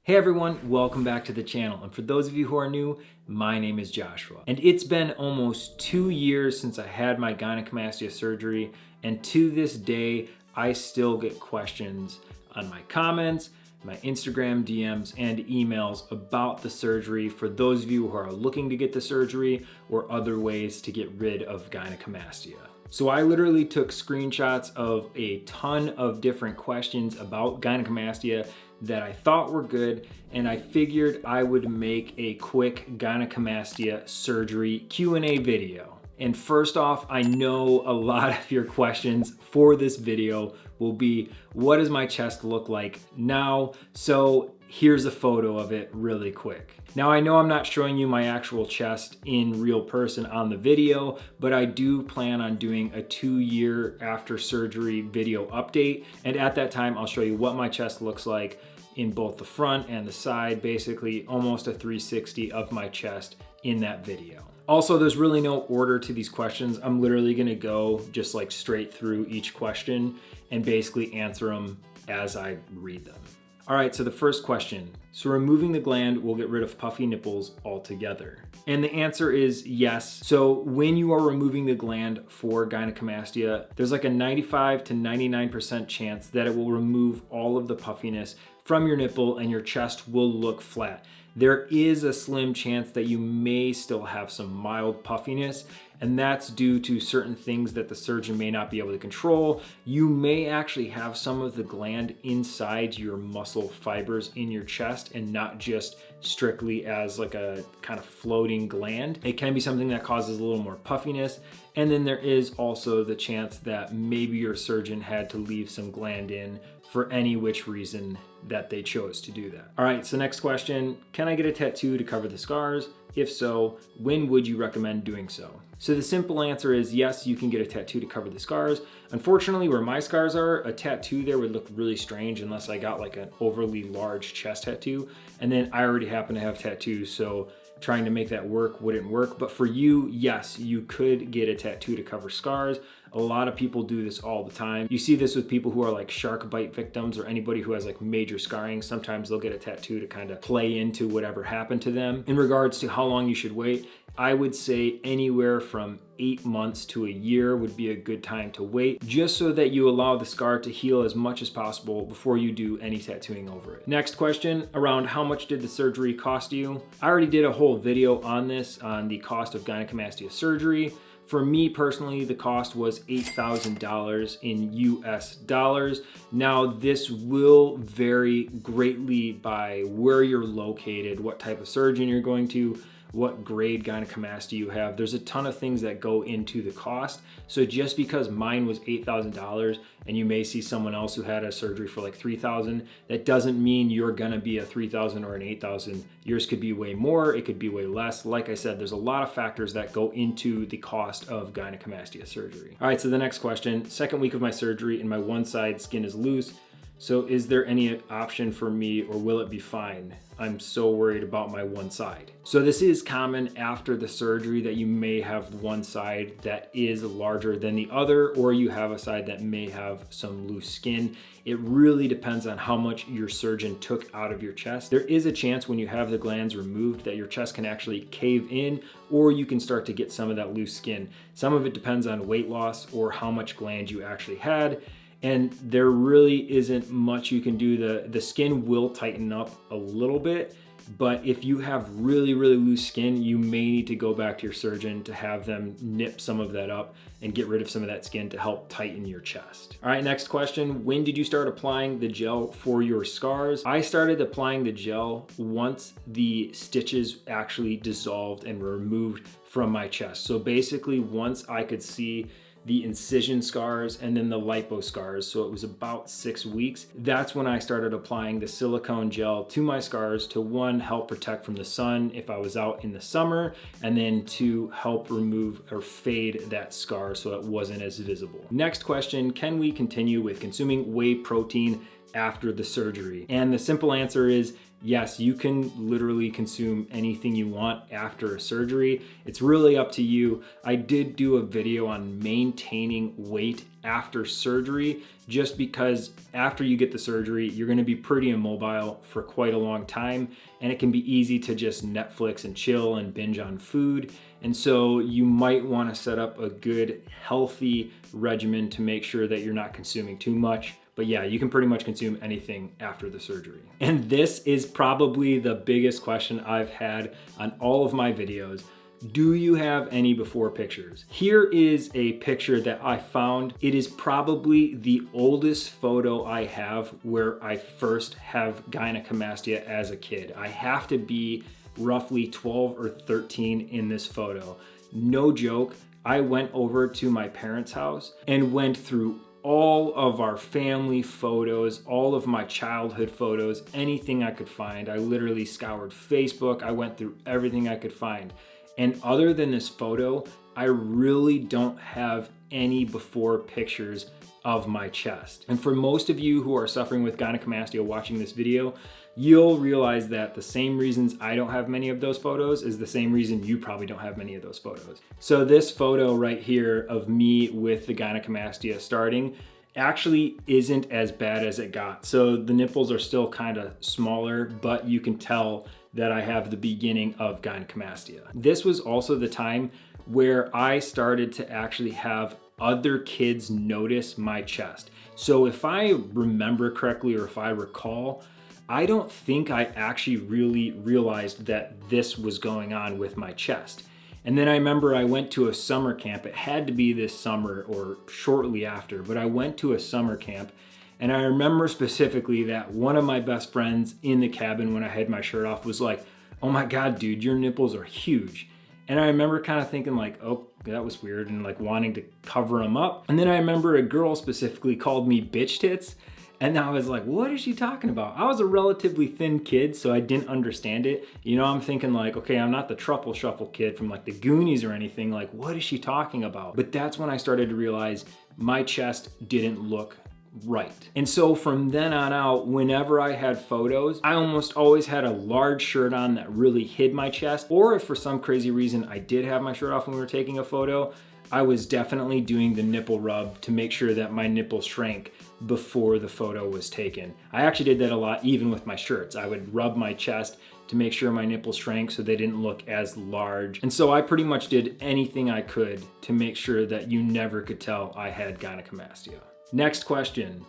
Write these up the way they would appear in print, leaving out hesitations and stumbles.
Hey everyone, welcome back to the channel. And for those of you who are new, my name is Joshua. And it's been almost 2 years since I had my gynecomastia surgery. And to this day, I still get questions on my comments, my Instagram DMs, and emails about the surgery for those of you who are looking to get the surgery or other ways to get rid of gynecomastia. So I literally took screenshots of a ton of different questions about gynecomastia that I thought were good, and I figured I would make a quick gynecomastia surgery Q&A video. And first off, I know a lot of your questions for this video will be, what does my chest look like now? So here's a photo of it really quick. Now I know I'm not showing you my actual chest in real person on the video, but I do plan on doing a 2-year after surgery video update. And at that time, I'll show you what my chest looks like in both the front and the side, basically almost a 360 of my chest in that video. Also, there's really no order to these questions. I'm literally gonna go just like straight through each question and basically answer them as I read them. All right, so the first question. So removing the gland will get rid of puffy nipples altogether. And the answer is yes. So when you are removing the gland for gynecomastia, there's like a 95 to 99% chance that it will remove all of the puffiness from your nipple and your chest will look flat. There is a slim chance that you may still have some mild puffiness, and that's due to certain things that the surgeon may not be able to control. You may actually have some of the gland inside your muscle fibers in your chest and not just strictly as like a kind of floating gland. It can be something that causes a little more puffiness. And then there is also the chance that maybe your surgeon had to leave some gland in for any which reason that they chose to do that. All right, so next question, can I get a tattoo to cover the scars? If so, when would you recommend doing so? So the simple answer is yes, you can get a tattoo to cover the scars. Unfortunately, where my scars are, a tattoo there would look really strange unless I got like an overly large chest tattoo. And then I already happen to have tattoos, so trying to make that work wouldn't work. But for you, yes, you could get a tattoo to cover scars. A lot of people do this all the time. You see this with people who are like shark bite victims or anybody who has like major scarring. Sometimes they'll get a tattoo to kind of play into whatever happened to them. In regards to how long you should wait, I would say anywhere from 8 months to a year would be a good time to wait, just so that you allow the scar to heal as much as possible before you do any tattooing over it. Next question, around how much did the surgery cost you? I already did a whole video on this, on the cost of gynecomastia surgery. For me personally, the cost was $8,000 in US dollars. Now, this will vary greatly by where you're located, what type of surgeon you're going to, what grade gynecomastia you have. There's a ton of things that go into the cost. So just because mine was $8,000 and you may see someone else who had a surgery for like $3,000, that doesn't mean you're gonna be a $3,000 or an $8,000. Yours could be way more, it could be way less. Like I said, there's a lot of factors that go into the cost of gynecomastia surgery. All right, so the next question, second week of my surgery and my one side skin is loose. So is there any option for me or will it be fine? I'm so worried about my one side. So this is common after the surgery that you may have one side that is larger than the other, or you have a side that may have some loose skin. It really depends on how much your surgeon took out of your chest. There is a chance when you have the glands removed that your chest can actually cave in, or you can start to get some of that loose skin. Some of it depends on weight loss or how much gland you actually had. And there really isn't much you can do. The skin will tighten up a little bit, but if you have really, really loose skin, you may need to go back to your surgeon to have them nip some of that up and get rid of some of that skin to help tighten your chest. All right, next question. When did you start applying the gel for your scars? I started applying the gel once the stitches actually dissolved and were removed from my chest. So basically, once I could see the incision scars and then the lipo scars, so it was about 6 weeks. That's when I started applying the silicone gel to my scars to, one, help protect from the sun if I was out in the summer, and then to help remove or fade that scar so it wasn't as visible. Next question, can we continue with consuming whey protein after the surgery? And the simple answer is yes, you can literally consume anything you want after a surgery. It's really up to you. I did do a video on maintaining weight after surgery, just because after you get the surgery, you're gonna be pretty immobile for quite a long time, and it can be easy to just Netflix and chill and binge on food. And so you might wanna set up a good, healthy regimen to make sure that you're not consuming too much. But yeah, you can pretty much consume anything after the surgery. And this is probably the biggest question I've had on all of my videos. Do you have any before pictures? Here is a picture that I found. It is probably the oldest photo I have where I first have gynecomastia as a kid. I have to be roughly 12 or 13 in this photo. No joke, I went over to my parents' house and went through all of our family photos, all of my childhood photos, anything I could find. I literally scoured Facebook. I went through everything I could find. And other than this photo, I really don't have any before pictures of my chest. And for most of you who are suffering with gynecomastia watching this video, you'll realize that the same reasons I don't have many of those photos is the same reason you probably don't have many of those photos. So this photo right here of me with the gynecomastia starting actually isn't as bad as it got. So the nipples are still kind of smaller, but you can tell that I have the beginning of gynecomastia. This was also the time where I started to actually have other kids notice my chest. So if I remember correctly, or if I recall, I don't think I actually really realized that this was going on with my chest. And then I remember I went to a summer camp. It had to be this summer or shortly after, but I went to a summer camp, and I remember specifically that one of my best friends in the cabin when I had my shirt off was like, "Oh my God, dude, your nipples are huge." And I remember kind of thinking like, oh, that was weird, and like wanting to cover them up. And then I remember a girl specifically called me bitch tits. And I was like, what is she talking about? I was a relatively thin kid, so I didn't understand it. You know, I'm thinking like, okay, I'm not the Truffle Shuffle kid from like the Goonies or anything. Like, what is she talking about? But that's when I started to realize my chest didn't look right. And so from then on out, whenever I had photos, I almost always had a large shirt on that really hid my chest. Or if for some crazy reason I did have my shirt off when we were taking a photo, I was definitely doing the nipple rub to make sure that my nipples shrank before the photo was taken. I actually did that a lot even with my shirts. I would rub my chest to make sure my nipples shrank so they didn't look as large. And so I pretty much did anything I could to make sure that you never could tell I had gynecomastia. Next question.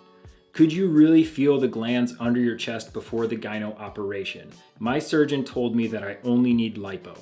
Could you really feel the glands under your chest before the gyno operation? My surgeon told me that I only need lipo.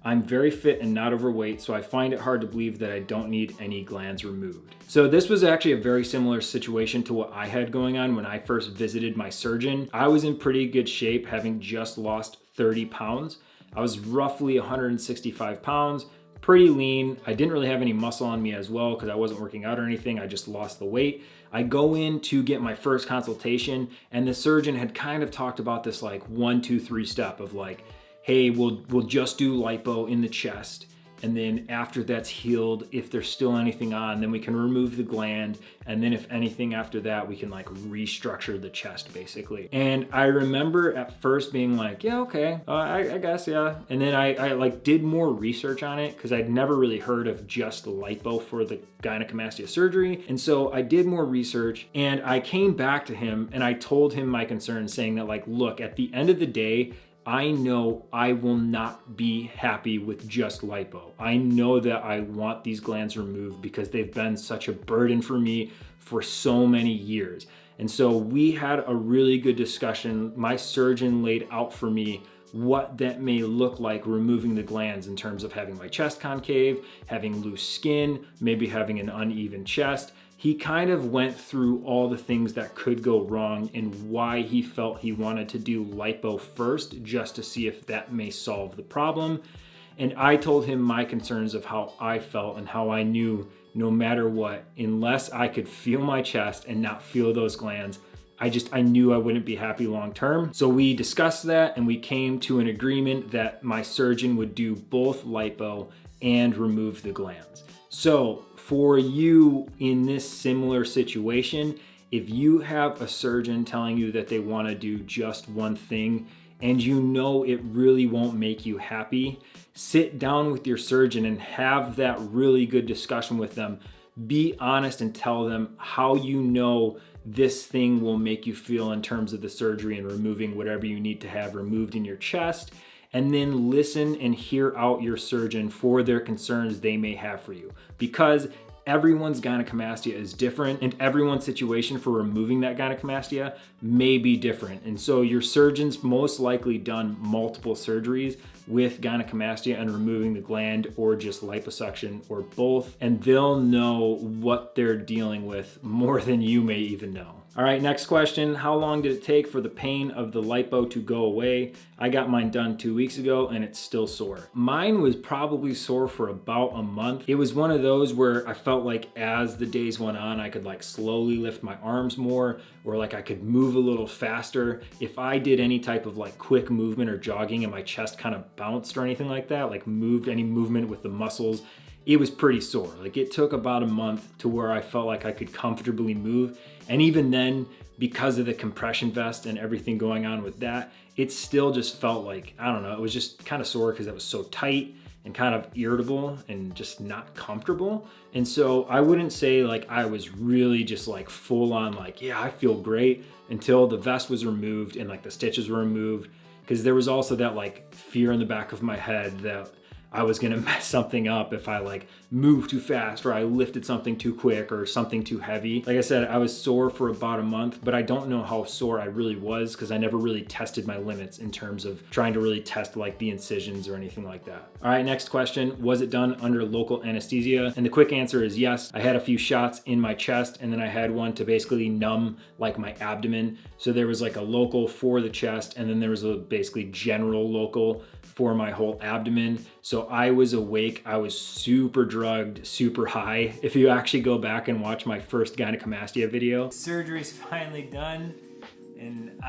I'm very fit and not overweight, so I find it hard to believe that I don't need any glands removed. So this was actually a very similar situation to what I had going on when I first visited my surgeon. I was in pretty good shape, having just lost 30 pounds. I was roughly 165 pounds, pretty lean. I didn't really have any muscle on me as well because I wasn't working out or anything. I just lost the weight. I go in to get my first consultation, and the surgeon had kind of talked about this like 1, 2, 3 step of like, hey, we'll just do lipo in the chest, and then after that's healed, if there's still anything on, then we can remove the gland, and then if anything after that, we can like restructure the chest basically. And I remember at first being like, yeah, okay, I guess, yeah. And then I like did more research on it because I'd never really heard of just lipo for the gynecomastia surgery. And so I did more research, and I came back to him and I told him my concerns, saying that like, look, at the end of the day, I know I will not be happy with just lipo. I know that I want these glands removed because they've been such a burden for me for so many years. And so we had a really good discussion. My surgeon laid out for me what that may look like removing the glands in terms of having my chest concave, having loose skin, maybe having an uneven chest. He kind of went through all the things that could go wrong and why he felt he wanted to do lipo first, just to see if that may solve the problem. And I told him my concerns of how I felt and how I knew no matter what, unless I could feel my chest and not feel those glands, I knew I wouldn't be happy long term. So we discussed that, and we came to an agreement that my surgeon would do both lipo and remove the glands. So for you in this similar situation, if you have a surgeon telling you that they want to do just one thing, and you know it really won't make you happy, sit down with your surgeon and have that really good discussion with them. Be honest and tell them how you know this thing will make you feel in terms of the surgery and removing whatever you need to have removed in your chest. And then listen and hear out your surgeon for their concerns they may have for you. Because everyone's gynecomastia is different, and everyone's situation for removing that gynecomastia may be different. And so your surgeon's most likely done multiple surgeries with gynecomastia and removing the gland, or just liposuction, or both, and they'll know what they're dealing with more than you may even know. All right, next question. How long did it take for the pain of the lipo to go away? I got mine done 2 weeks ago and it's still sore. Mine was probably sore for about a month. It was one of those where I felt like as the days went on, I could like slowly lift my arms more, or like I could move a little faster. If I did any type of like quick movement or jogging and my chest kind of bounced or anything like that, like moved any movement with the muscles, it was pretty sore. Like it took about a month to where I felt like I could comfortably move. And even then, because of the compression vest and everything going on with that, it still just felt like, I don't know, it was just kind of sore because it was so tight and kind of irritable and just not comfortable. And so I wouldn't say like I was really just like full on like, yeah, I feel great, until the vest was removed and like the stitches were removed. Because there was also that like fear in the back of my head that I was gonna mess something up if I like moved too fast, or I lifted something too quick, or something too heavy. Like I said, I was sore for about a month, but I don't know how sore I really was because I never really tested my limits in terms of trying to really test like the incisions or anything like that. All right, next question. Was it done under local anesthesia? And the quick answer is yes. I had a few shots in my chest, and then I had one to basically numb like my abdomen. So there was like a local for the chest, and then there was a basically general local for my whole abdomen. So I was awake, I was super drugged, super high. If you actually go back and watch my first gynecomastia video. Surgery's finally done, and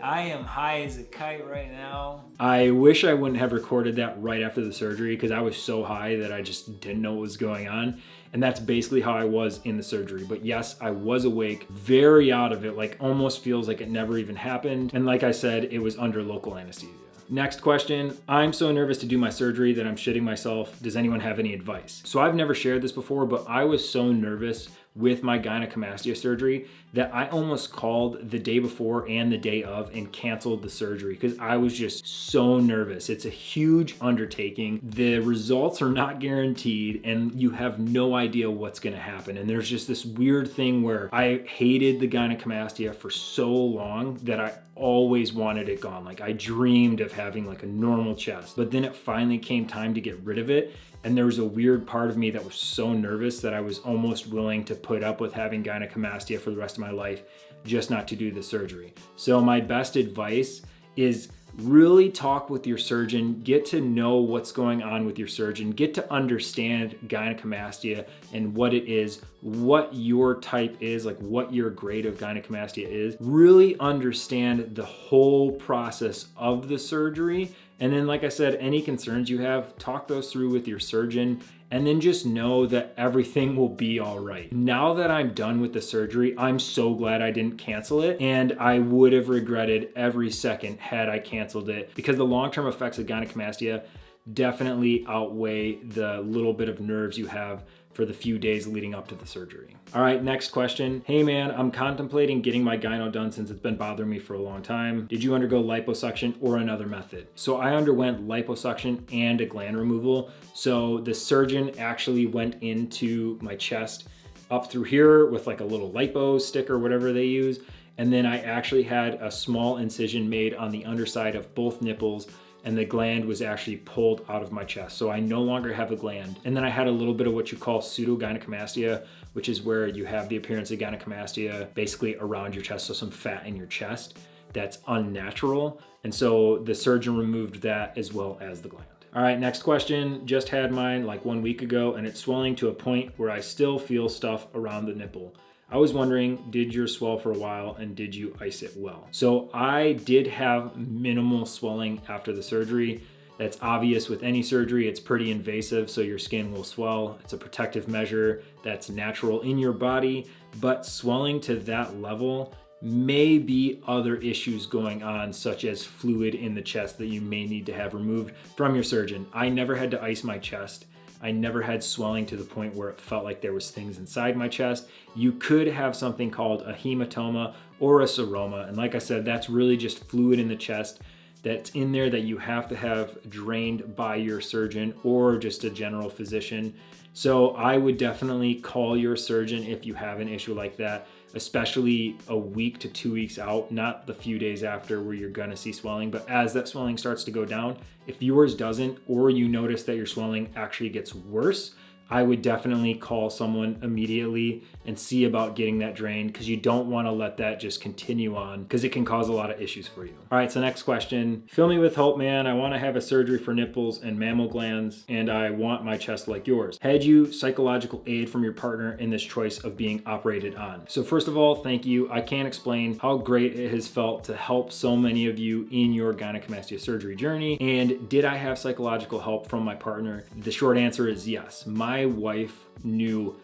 I am high as a kite right now. I wish I wouldn't have recorded that right after the surgery because I was so high that I just didn't know what was going on. And that's basically how I was in the surgery. But yes, I was awake, very out of it, like almost feels like it never even happened. And like I said, it was under local anesthesia. Next question. I'm so nervous to do my surgery that I'm shitting myself. Does anyone have any advice? So I've never shared this before, but I was so nervous with my gynecomastia surgery that I almost called the day before and the day of and canceled the surgery because I was just so nervous. It's a huge undertaking. The results are not guaranteed and you have no idea what's gonna happen. And there's just this weird thing where I hated the gynecomastia for so long that I always wanted it gone. Like I dreamed of having like a normal chest, but then it finally came time to get rid of it. And there was a weird part of me that was so nervous that I was almost willing to put up with having gynecomastia for the rest of my life just not to do the surgery. So my best advice is really talk with your surgeon, get to know what's going on with your surgeon, get to understand gynecomastia and what it is, what your type is, like what your grade of gynecomastia is. Really understand the whole process of the surgery. And then, like I said, any concerns you have, talk those through with your surgeon, and then just know that everything will be all right. Now that I'm done with the surgery, I'm so glad I didn't cancel it, and I would have regretted every second had I canceled it, because the long-term effects of gynecomastia definitely outweigh the little bit of nerves you have for the few days leading up to the surgery. All right, next question. Hey man, I'm contemplating getting my gyno done since it's been bothering me for a long time. Did you undergo liposuction or another method? So I underwent liposuction and a gland removal. So the surgeon actually went into my chest up through here with like a little lipo stick or whatever they use. And then I actually had a small incision made on the underside of both nipples, and the gland was actually pulled out of my chest. So I no longer have a gland. And then I had a little bit of what you call pseudogynecomastia, which is where you have the appearance of gynecomastia basically around your chest, so some fat in your chest that's unnatural. And so the surgeon removed that as well as the gland. All right, next question. Just had mine like 1 week ago, and it's swelling to a point where I still feel stuff around the nipple. I was wondering, did yours swell for a while and did you ice it well? So I did have minimal swelling after the surgery. That's obvious with any surgery. It's pretty invasive, so your skin will swell. It's a protective measure that's natural in your body, but swelling to that level may be other issues going on, such as fluid in the chest that you may need to have removed from your surgeon. I never had to ice my chest. I never had swelling to the point where it felt like there was things inside my chest. You could have something called a hematoma or a seroma. And like I said, that's really just fluid in the chest that's in there that you have to have drained by your surgeon or just a general physician. So I would definitely call your surgeon if you have an issue like that, especially a week to 2 weeks out, not the few days after where you're gonna see swelling, but as that swelling starts to go down, if yours doesn't, or you notice that your swelling actually gets worse, I would definitely call someone immediately and see about getting that drained, because you don't want to let that just continue on, because it can cause a lot of issues for you. All right, so next question. Fill me with hope, man. I want to have a surgery for nipples and mammal glands, and I want my chest like yours. Had you psychological aid from your partner in this choice of being operated on? So first of all, thank you. I can't explain how great it has felt to help so many of you in your gynecomastia surgery journey. And did I have psychological help from my partner? The short answer is yes. My wife knew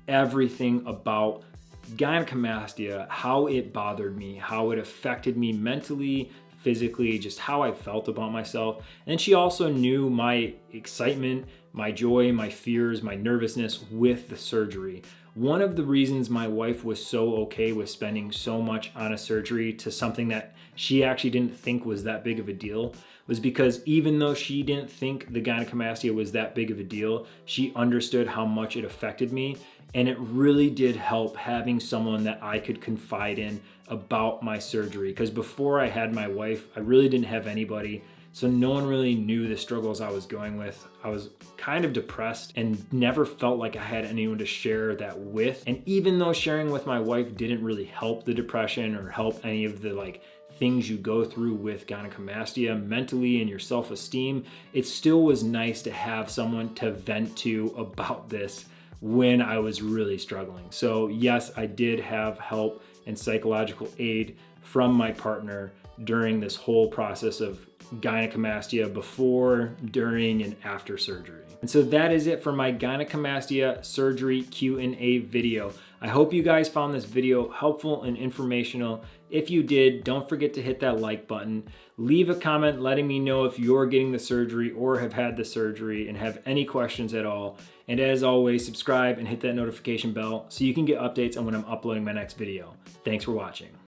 everything about gynecomastia, how it bothered me, how it affected me mentally, physically, just how I felt about myself. And she also knew my excitement, my joy, my fears, my nervousness with the surgery. One of the reasons my wife was so okay with spending so much on a surgery to something that she actually didn't think was that big of a deal was because even though she didn't think the gynecomastia was that big of a deal, she understood how much it affected me. And it really did help having someone that I could confide in about my surgery. Because before I had my wife, I really didn't have anybody. So no one really knew the struggles I was going with. I was kind of depressed and never felt like I had anyone to share that with. And even though sharing with my wife didn't really help the depression or help any of the things you go through with gynecomastia mentally and your self-esteem, it still was nice to have someone to vent to about this when I was really struggling. So yes, I did have help and psychological aid from my partner during this whole process of gynecomastia before, during, and after surgery. And so that is it for my gynecomastia surgery Q&A video. I hope you guys found this video helpful and informational. If you did, don't forget to hit that like button. Leave a comment letting me know if you're getting the surgery or have had the surgery and have any questions at all. And as always, subscribe and hit that notification bell so you can get updates on when I'm uploading my next video. Thanks for watching.